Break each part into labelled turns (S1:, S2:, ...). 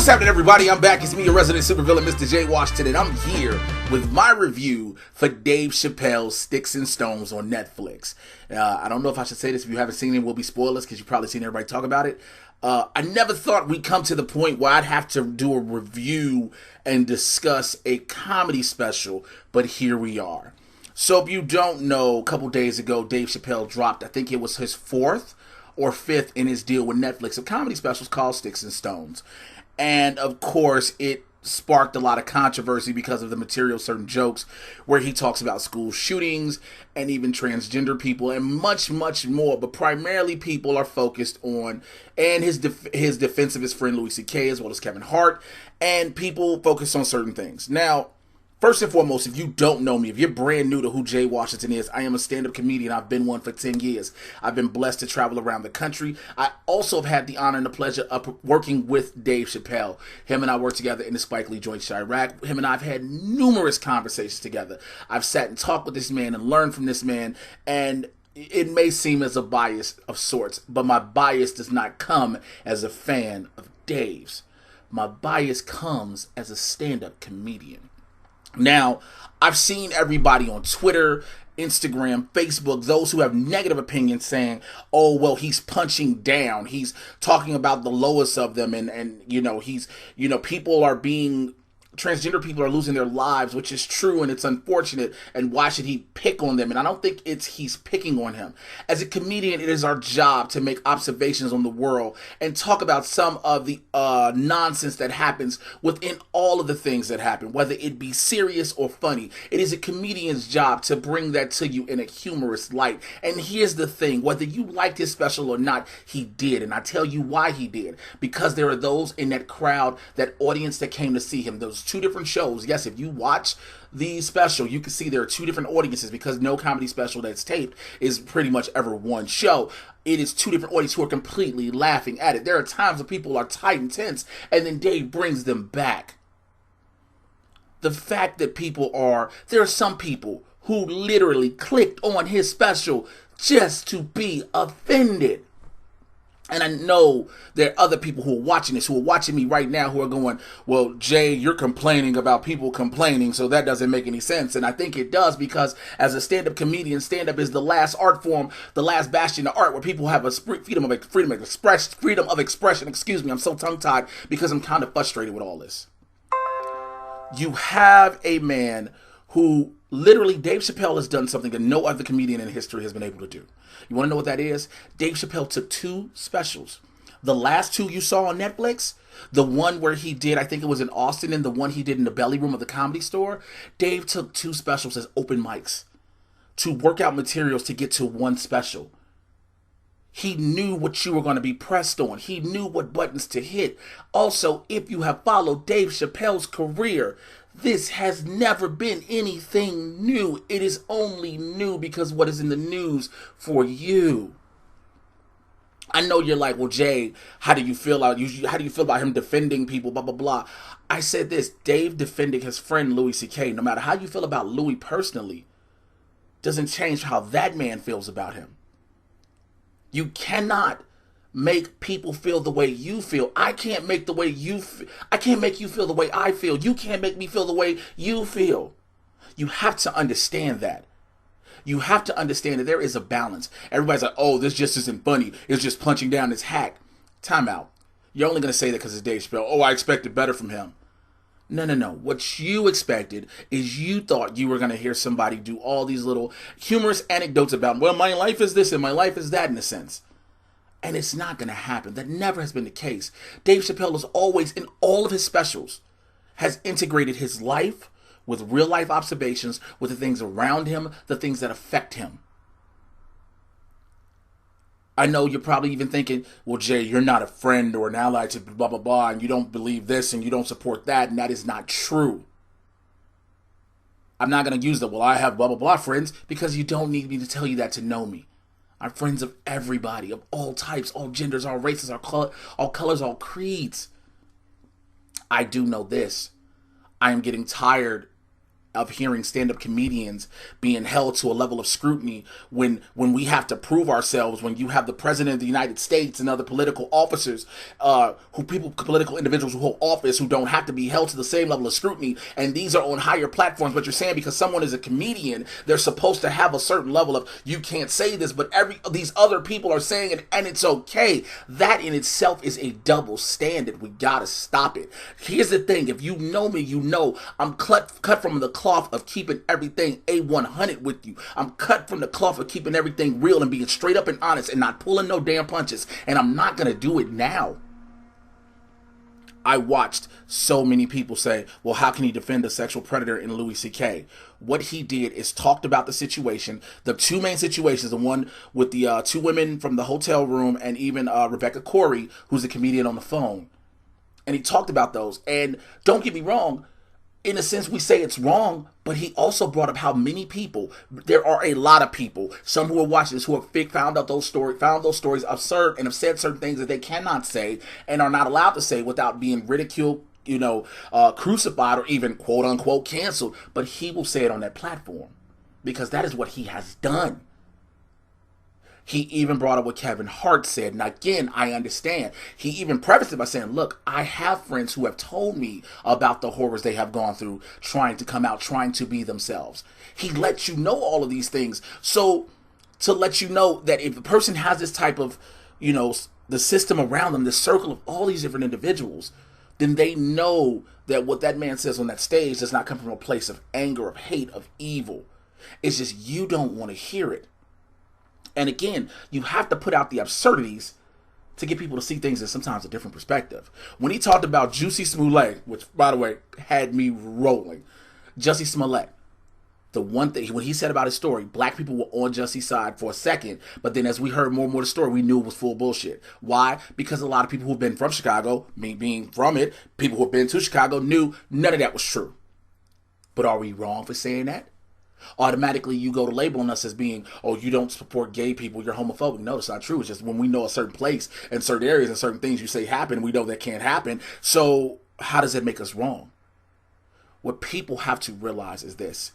S1: What's happening, everybody? I'm back. It's me, your resident supervillain, Mr. J. Washington, and I'm here with my review for Dave Chappelle's Sticks and Stones on Netflix. I don't know if I should say this. If you haven't seen it, it will be spoilers because you've probably seen everybody talk about it. I never thought we'd come to the point where I'd have to do a review and discuss a comedy special, but here we are. So if you don't know, a couple days ago, Dave Chappelle dropped, I think it was his fourth or fifth in his deal with Netflix, a comedy special called Sticks and Stones. And of course, it sparked a lot of controversy because of the material, certain jokes where he talks about school shootings and even transgender people and much, much more. But primarily people are focused on, and his defense of his friend Louis C.K. as well as Kevin Hart, and people focus on certain things. Now, first and foremost, if you don't know me, if you're brand new to who Jay Washington is, I am a stand-up comedian. I've been one for 10 years. I've been blessed to travel around the country. I also have had the honor and the pleasure of working with Dave Chappelle. Him and I worked together in the Spike Lee joint Chirac. Him and I have had numerous conversations together. I've sat and talked with this man and learned from this man, and it may seem as a bias of sorts, but my bias does not come as a fan of Dave's. My bias comes as a stand-up comedian. Now, I've seen everybody on Twitter, Instagram, Facebook, those who have negative opinions saying, oh, well, he's punching down. He's talking about the lowest of them. And people are being, transgender people are losing their lives, which is true and it's unfortunate. And why should he pick on them? And I don't think he's picking on him. As a comedian, it is our job to make observations on the world and talk about some of the nonsense that happens within all of the things that happen, whether it be serious or funny. It is a comedian's job to bring that to you in a humorous light. And here's the thing, whether you liked his special or not, he did. And I tell you why he did. Because there are those in that crowd, that audience that came to see him, those two different shows. Yes, if you watch the special, you can see there are two different audiences because no comedy special that's taped is pretty much ever one show. It is two different audiences who are completely laughing at it. There are times when people are tight and tense, and then Dave brings them back. The fact that there are some people who literally clicked on his special just to be offended. And I know there are other people who are watching this, who are watching me right now, who are going, well, Jay, you're complaining about people complaining, so that doesn't make any sense. And I think it does, because as a stand-up comedian, stand-up is the last art form, the last bastion of art where people have a freedom of expression. Excuse me, I'm so tongue-tied because I'm kind of frustrated with all this. You have a man who literally, Dave Chappelle has done something that no other comedian in history has been able to do. You want to know what that is? Dave Chappelle took two specials. The last two you saw on Netflix, the one where he did, I think it was in Austin, and the one he did in the belly room of the Comedy Store, Dave took two specials as open mics to work out materials to get to one special. He knew what you were going to be pressed on. He knew what buttons to hit. Also, if you have followed Dave Chappelle's career, this has never been anything new. It is only new because what is in the news for you. I know you're like, well, Jay, how do you feel about him defending people, blah, blah, blah. I said this, Dave defending his friend Louis C.K., no matter how you feel about Louis personally, doesn't change how that man feels about him. You cannot make people feel the way you feel. I can't make I can't make you feel the way I feel. You can't make me feel the way you feel. You have to understand that. You have to understand that there is a balance. Everybody's like, oh, this just isn't funny. It's just punching down, it's hack. Time out. You're only going to say that because it's Dave Chappelle. Oh, I expected better from him. No. What you expected is you thought you were going to hear somebody do all these little humorous anecdotes about, well, my life is this and my life is that, in a sense. And it's not going to happen. That never has been the case. Dave Chappelle has always, in all of his specials, has integrated his life with real life observations, with the things around him, the things that affect him. I know you're probably even thinking, well, Jay, you're not a friend or an ally to blah, blah, blah, and you don't believe this and you don't support that, and that is not true. I'm not going to use the, well, I have blah, blah, blah friends, because you don't need me to tell you that to know me. I'm friends of everybody, of all types, all genders, all races, all colors, all creeds. I do know this. I am getting tired of hearing stand-up comedians being held to a level of scrutiny when we have to prove ourselves, when you have the president of the United States and other political officers, political individuals who hold office who don't have to be held to the same level of scrutiny, and these are on higher platforms. But you're saying because someone is a comedian, they're supposed to have a certain level of, you can't say this, but these other people are saying it and it's okay. That in itself is a double standard. We gotta stop it. Here's the thing: if you know me, you know I'm cut from the cloth of keeping everything A100 with you. I'm cut from the cloth of keeping everything real and being straight up and honest and not pulling no damn punches. And I'm not gonna do it now. I watched so many people say, well, how can he defend a sexual predator in Louis C.K.? What he did is talked about the situation, the two main situations, the one with the two women from the hotel room and even Rebecca Corey, who's a comedian on the phone. And he talked about those. And don't get me wrong, in a sense, we say it's wrong, but he also brought up how many people, there are a lot of people, some who are watching this, who have found those stories absurd and have said certain things that they cannot say and are not allowed to say without being ridiculed, crucified, or even quote unquote canceled. But he will say it on that platform because that is what he has done. He even brought up what Kevin Hart said. And again, I understand. He even prefaced it by saying, look, I have friends who have told me about the horrors they have gone through trying to come out, trying to be themselves. He lets you know all of these things. So to let you know that if a person has this type of, the system around them, the circle of all these different individuals, then they know that what that man says on that stage does not come from a place of anger, of hate, of evil. It's just you don't want to hear it. And again, you have to put out the absurdities to get people to see things in sometimes a different perspective. When he talked about Jussie Smollett, which, by the way, had me rolling. Jussie Smollett, the one thing, when he said about his story, black people were on Jussie's side for a second, but then as we heard more and more of the story, we knew it was full bullshit. Why? Because a lot of people who've been from Chicago, me being from it, people who've been to Chicago, knew none of that was true. But are we wrong for saying that? Automatically you go to labeling us as being, oh, you don't support gay people, you're homophobic. No, it's not true. It's just when we know a certain place and certain areas and certain things you say happen, we know that can't happen. So how does that make us wrong? What people have to realize is this: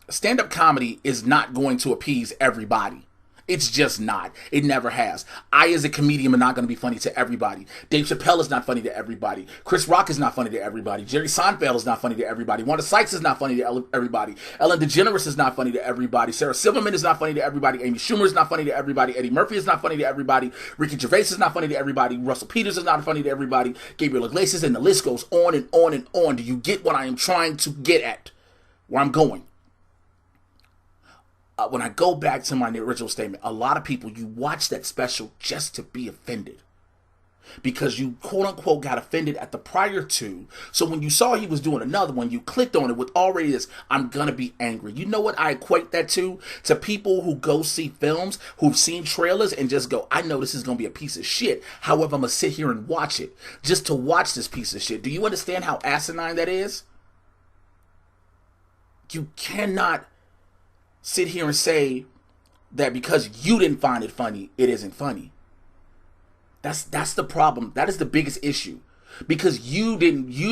S1: stand-up comedy is not going to appease everybody. It's just not. It never has. I, as a comedian, am not going to be funny to everybody. Dave Chappelle is not funny to everybody. Chris Rock is not funny to everybody. Jerry Seinfeld is not funny to everybody. Wanda Sykes is not funny to everybody. Ellen DeGeneres is not funny to everybody. Sarah Silverman is not funny to everybody. Amy Schumer is not funny to everybody. Eddie Murphy is not funny to everybody. Ricky Gervais is not funny to everybody. Russell Peters is not funny to everybody. Gabriel Iglesias, and the list goes on and on and on. Do you get what I am trying to get at? Where I'm going? When I go back to my original statement, a lot of people, you watch that special just to be offended. Because you, quote unquote, got offended at the prior two. So when you saw he was doing another one, you clicked on it with already this, I'm gonna be angry. You know what I equate that to? To people who go see films, who've seen trailers and just go, I know this is gonna be a piece of shit. However, I'm gonna sit here and watch it. Just to watch this piece of shit. Do you understand how asinine that is? You cannot sit here and say that because you didn't find it funny, it isn't funny. That's the problem. That is the biggest issue. Because you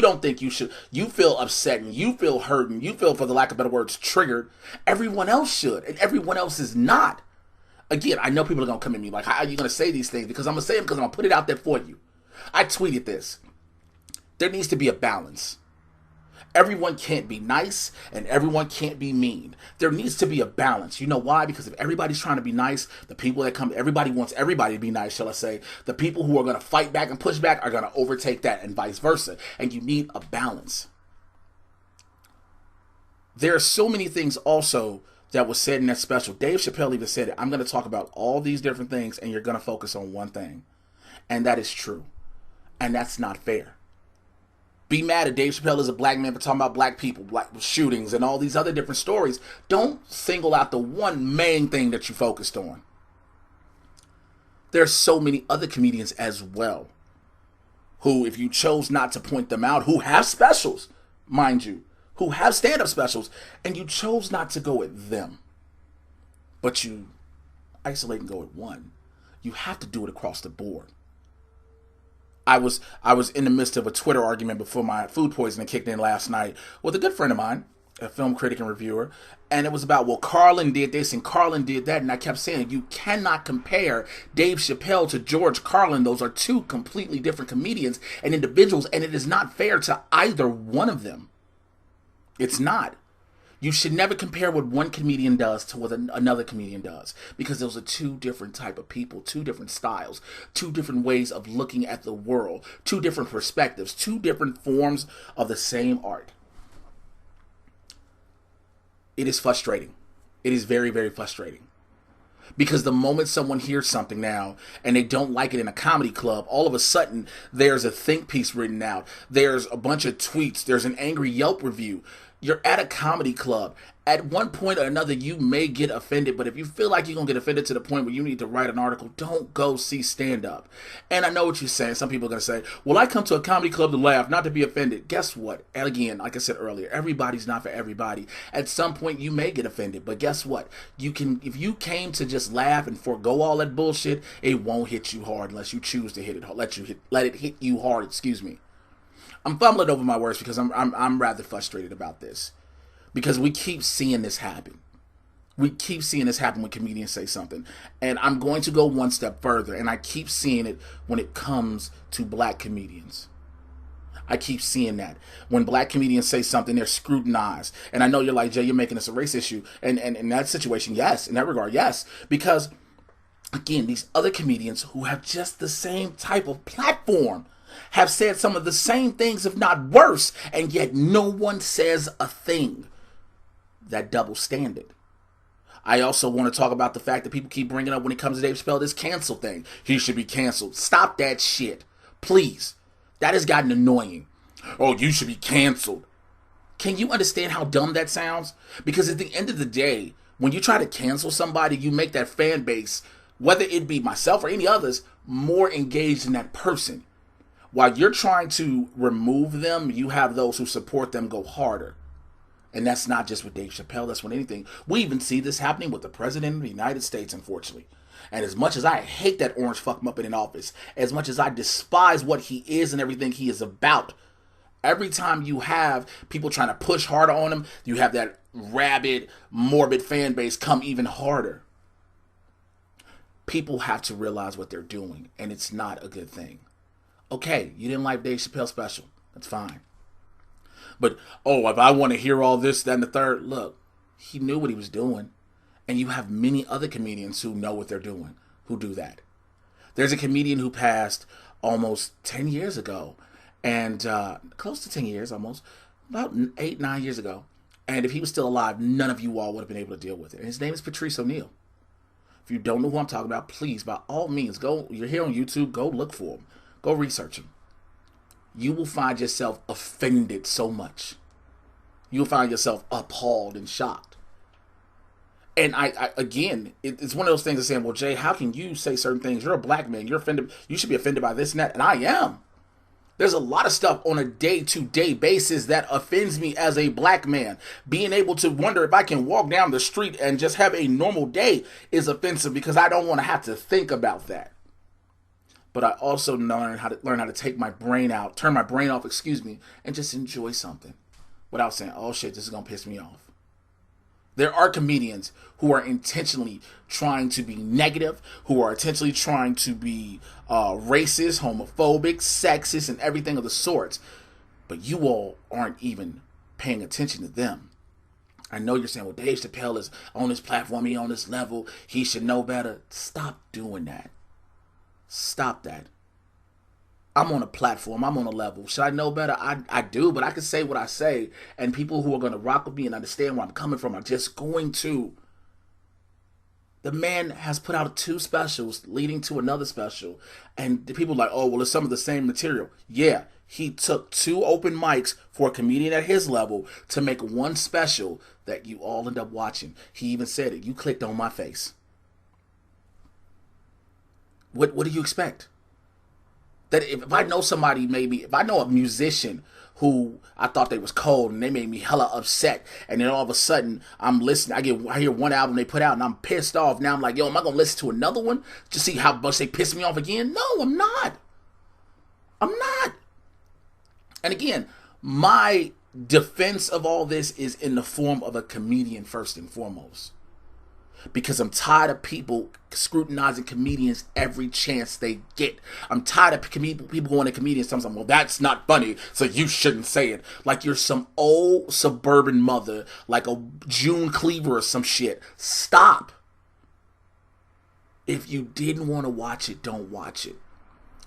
S1: don't think you should, you feel upset and you feel hurt and you feel, for the lack of better words, triggered. Everyone else should, and everyone else is not. Again, I know people are going to come at me like, how are you going to say these things? Because I'm going to say them because I'm going to put it out there for you. I tweeted this. There needs to be a balance. Everyone can't be nice and everyone can't be mean. There needs to be a balance. You know why? Because if everybody's trying to be nice, the people that come, everybody wants everybody to be nice, shall I say. The people who are going to fight back and push back are going to overtake that, and vice versa. And you need a balance. There are so many things also that was said in that special. Dave Chappelle even said it. I'm going to talk about all these different things and you're going to focus on one thing. And that is true. And that's not fair. Be mad at Dave Chappelle as a black man for talking about black people, black shootings, and all these other different stories. Don't single out the one main thing that you focused on. There's so many other comedians as well who, if you chose not to point them out, who have specials, mind you, who have stand-up specials, and you chose not to go at them, but you isolate and go at one, you have to do it across the board. I was in the midst of a Twitter argument before my food poisoning kicked in last night with a good friend of mine, a film critic and reviewer, and it was about, well, Carlin did this and Carlin did that, and I kept saying, you cannot compare Dave Chappelle to George Carlin. Those are two completely different comedians and individuals, and it is not fair to either one of them. It's not. You should never compare what one comedian does to what another comedian does, because those are two different type of people, two different styles, two different ways of looking at the world, two different perspectives, two different forms of the same art. It is frustrating. It is very, very frustrating. Because the moment someone hears something now and they don't like it in a comedy club, all of a sudden there's a think piece written out. There's a bunch of tweets. There's an angry Yelp review. You're at a comedy club. At one point or another, you may get offended, but if you feel like you're going to get offended to the point where you need to write an article, don't go see stand-up. And I know what you're saying. Some people are going to say, well, I come to a comedy club to laugh, not to be offended. Guess what? And again, like I said earlier, everybody's not for everybody. At some point, you may get offended, but guess what? You can, if you came to just laugh and forego all that bullshit, it won't hit you hard unless you choose to hit it. Let it hit you hard. Excuse me. I'm fumbling over my words because I'm rather frustrated about this. Because we keep seeing this happen. We keep seeing this happen when comedians say something. And I'm going to go one step further. And I keep seeing it when it comes to black comedians. I keep seeing that. When black comedians say something, they're scrutinized. And I know you're like, Jay, you're making this a race issue. And in that situation, yes. In that regard, yes. Because, again, these other comedians who have just the same type of platform have said some of the same things, if not worse. And yet no one says a thing. That double standard. I also want to talk about the fact that people keep bringing up when it comes to Dave Chappelle, this cancel thing. He should be canceled. Stop that shit. Please. That has gotten annoying. Oh, you should be canceled. Can you understand how dumb that sounds? Because at the end of the day, when you try to cancel somebody, you make that fan base, whether it be myself or any others, more engaged in that person. While you're trying to remove them, you have those who support them go harder. And that's not just with Dave Chappelle, that's with anything. We even see this happening with the President of the United States, unfortunately. And as much as I hate that orange fuck muppet in office, as much as I despise what he is and everything he is about, every time you have people trying to push harder on him, you have that rabid, morbid fan base come even harder. People have to realize what they're doing, and it's not a good thing. Okay, you didn't like Dave Chappelle's special. That's fine. But, oh, if I want to hear all this, that, and the third, look, he knew what he was doing. And you have many other comedians who know what they're doing, who do that. There's a comedian who passed almost 10 years ago, and close to 10 years almost, about 8, 9 years ago. And if he was still alive, none of you all would have been able to deal with it. And his name is Patrice O'Neal. If you don't know who I'm talking about, please, by all means, go. You're here on YouTube, go look for him. Go research him. You will find yourself offended so much. You'll find yourself appalled and shocked. And again, it's one of those things of saying, well, Jay, how can you say certain things? You're a black man. You're offended. You should be offended by this and that. And I am. There's a lot of stuff on a day-to-day basis that offends me as a black man. Being able to wonder if I can walk down the street and just have a normal day is offensive because I don't want to have to think about that. But I also learn how to take my brain out, turn my brain off, and just enjoy something without saying, oh shit, this is going to piss me off. There are comedians who are intentionally trying to be negative, who are intentionally trying to be racist, homophobic, sexist, and everything of the sorts. But you all aren't even paying attention to them. I know you're saying, well, Dave Chappelle is on this platform, he's on this level, he should know better. Stop doing that. Stop that. I'm on a platform. I'm on a level. Should I know better? I do, but I can say what I say, and people who are going to rock with me and understand where I'm coming from are just going to. The man has put out 2 specials leading to another special, and the people are like, oh, well, it's some of the same material. Yeah, he took 2 open mics for a comedian at his level to make one special that you all end up watching. He even said it. You clicked on my face. What do you expect? That if I know somebody, maybe if I know a musician who I thought they was cold and they made me hella upset, and then all of a sudden I'm listening, I hear one album they put out and I'm pissed off. Now I'm like, yo, am I gonna listen to another one to see how much they piss me off again? No, I'm not. And again, my defense of all this is in the form of a comedian first and foremost. Because I'm tired of people scrutinizing comedians every chance they get. I'm tired of people going to comedians sometimes, well, that's not funny, so you shouldn't say it. Like you're some old suburban mother, like a June Cleaver or some shit. Stop. If you didn't want to watch it, don't watch it.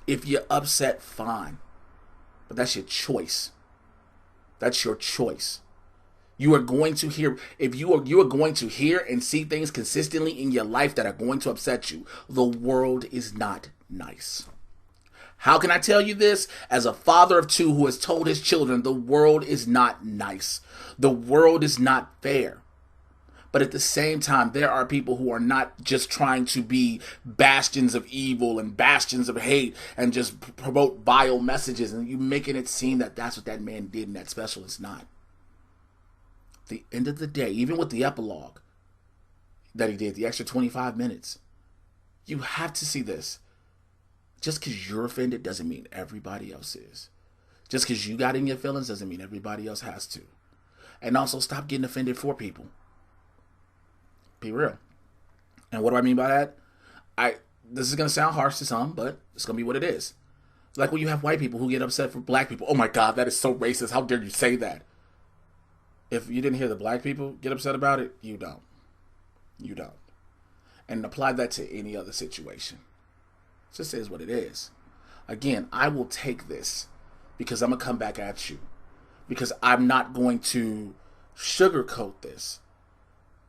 S1: If you're upset, fine. But that's your choice. That's your choice. You are going to hear, if you are going to hear and see things consistently in your life that are going to upset you. The world is not nice. How can I tell you this? As a father of two who has told his children, the world is not nice. The world is not fair. But at the same time, there are people who are not just trying to be bastions of evil and bastions of hate and just promote vile messages, and you making it seem that that's what that man did in that special. It's not. At the end of the day, even with the epilogue that he did, the extra 25 minutes, you have to see this. Just because you're offended doesn't mean everybody else is. Just because you got in your feelings doesn't mean everybody else has to. And also stop getting offended for people. Be real. And what do I mean by that? This is going to sound harsh to some, but it's going to be what it is. It's like when you have white people who get upset for black people. Oh my God, that is so racist. How dare you say that? If you didn't hear the black people get upset about it, you don't. You don't. And apply that to any other situation. It just is what it is. Again, I will take this because I'm going to come back at you. Because I'm not going to sugarcoat this.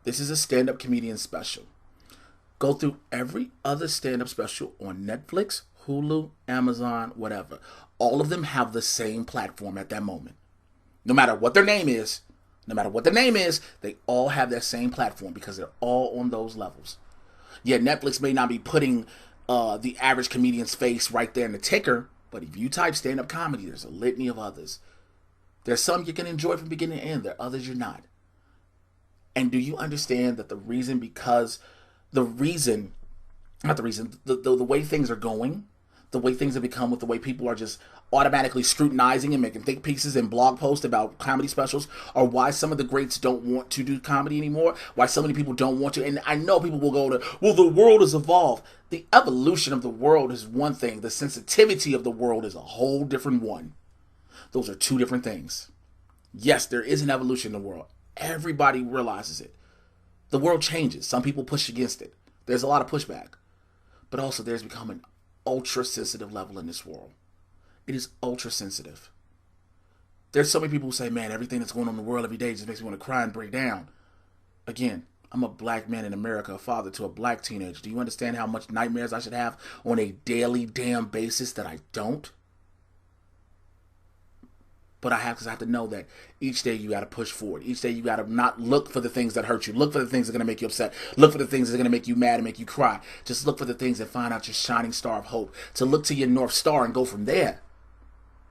S1: This is a stand-up comedian special. Go through every other stand-up special on Netflix, Hulu, Amazon, whatever. All of them have the same platform at that moment. No matter what their name is, they all have that same platform because they're all on those levels. Yeah, Netflix may not be putting the average comedian's face right there in the ticker, but if you type stand-up comedy, there's a litany of others. There's some you can enjoy from beginning to end. There are others you're not. And do you understand that the way things are going, the way things have become with the way people are just automatically scrutinizing and making think pieces and blog posts about comedy specials are why some of the greats don't want to do comedy anymore, why so many people don't want to. And I know people will go to, well, the world has evolved. The evolution of the world is one thing. The sensitivity of the world is a whole different one. Those are two different things. Yes, there is an evolution in the world. Everybody realizes it. The world changes. Some people push against it. There's a lot of pushback. But also there's become an ultra-sensitive level in this world. It is ultra-sensitive. There's so many people who say, man, everything that's going on in the world every day just makes me want to cry and break down. Again, I'm a black man in America, a father to a black teenager. Do you understand how much nightmares I should have on a daily damn basis that I don't? But I have to know that each day you got to push forward. Each day you got to not look for the things that hurt you. Look for the things that are going to make you upset. Look for the things that are going to make you mad and make you cry. Just look for the things that find out your shining star of hope. To look to your North Star and go from there.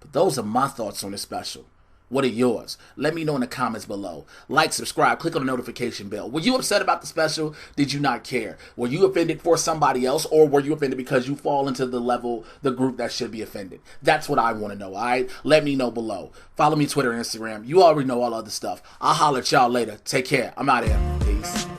S1: But those are my thoughts on this special. What are yours? Let me know in the comments below. Like, subscribe, click on the notification bell. Were you upset about the special? Did you not care? Were you offended for somebody else, or were you offended because you fall into the group that should be offended? That's what I want to know, all right? Let me know below. Follow me Twitter and Instagram. You already know all other stuff. I'll holler at y'all later. Take care. I'm out of here. Peace.